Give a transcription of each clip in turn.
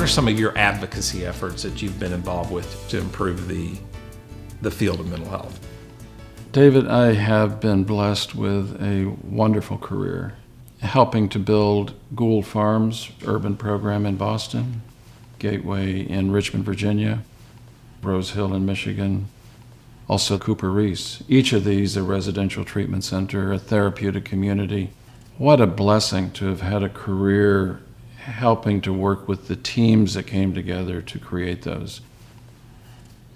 are some of your advocacy efforts that you've been involved with to improve the field of mental health? David, I have been blessed with a wonderful career, helping to build Gould Farms urban program in Boston, Gateway in Richmond, Virginia, Rose Hill in Michigan, also Cooper Reese. Each of these a residential treatment center, a therapeutic community. What a blessing to have had a career helping to work with the teams that came together to create those.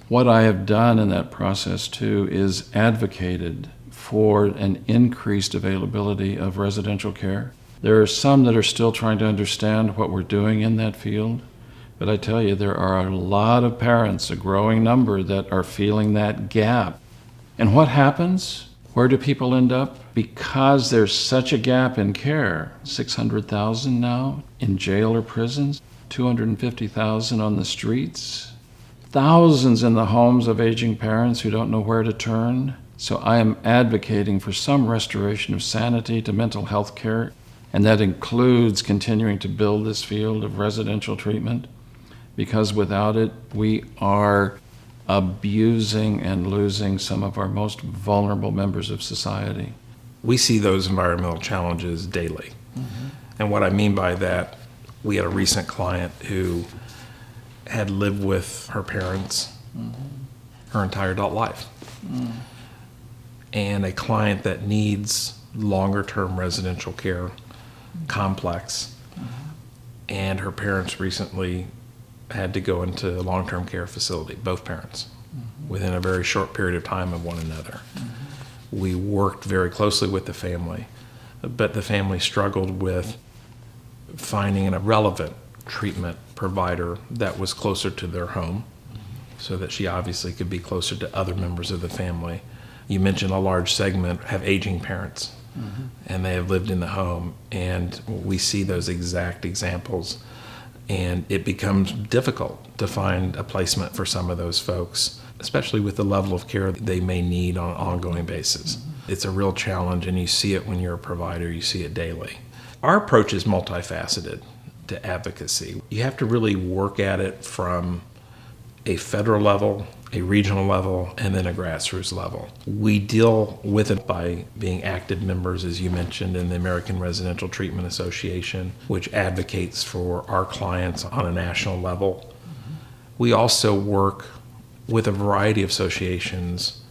What I have done in that process too is advocated for an increased availability of residential care. There are some that are still trying to understand what we're doing in that field, but I tell you, there are a lot of parents, a growing number, that are feeling that gap. And what happens? Where do people end up? Because there's such a gap in care, 600,000 now in jail or prisons, 250,000 on the streets, thousands in the homes of aging parents who don't know where to turn. So I am advocating for some restoration of sanity to mental health care, and that includes continuing to build this field of residential treatment, because without it, we are abusing and losing some of our most vulnerable members of society. We see those environmental challenges daily. And what I mean by that, we had a recent client who had lived with her parents her entire adult life. And a client that needs longer-term residential care, complex, and her parents recently had to go into a long-term care facility, both parents, within a very short period of time of one another. We worked very closely with the family, but the family struggled with finding a relevant treatment provider that was closer to their home, so that she obviously could be closer to other members of the family. You mentioned a large segment have aging parents, and they have lived in the home, and we see those exact examples. And it becomes difficult to find a placement for some of those folks, especially with the level of care that they may need on an ongoing basis. It's a real challenge, and you see it when you're a provider, you see it daily. Our approach is multifaceted to advocacy. You have to really work at it from a federal level, a regional level, and then a grassroots level. We deal with it by being active members, as you mentioned, in the American Residential Treatment Association, which advocates for our clients on a national level. We also work with a variety of associations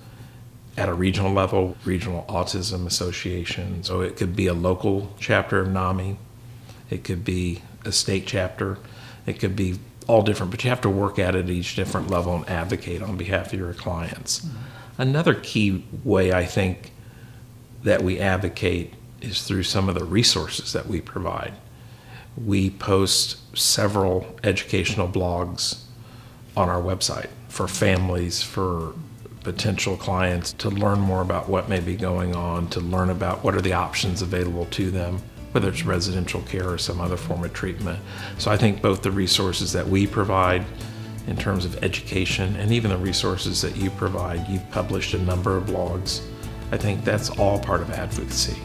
at a regional level, Regional Autism Association. So it could be a local chapter of NAMI, it could be a state chapter, it could be all different, but you have to work at it at each different level and advocate on behalf of your clients. Another key way I think that we advocate is through some of the resources that we provide. We post several educational blogs on our website for families, for potential clients to learn more about what may be going on, to learn about what are the options available to them, whether it's residential care or some other form of treatment. So I think both the resources that we provide in terms of education and even the resources that you provide, you've published a number of blogs, I think that's all part of advocacy.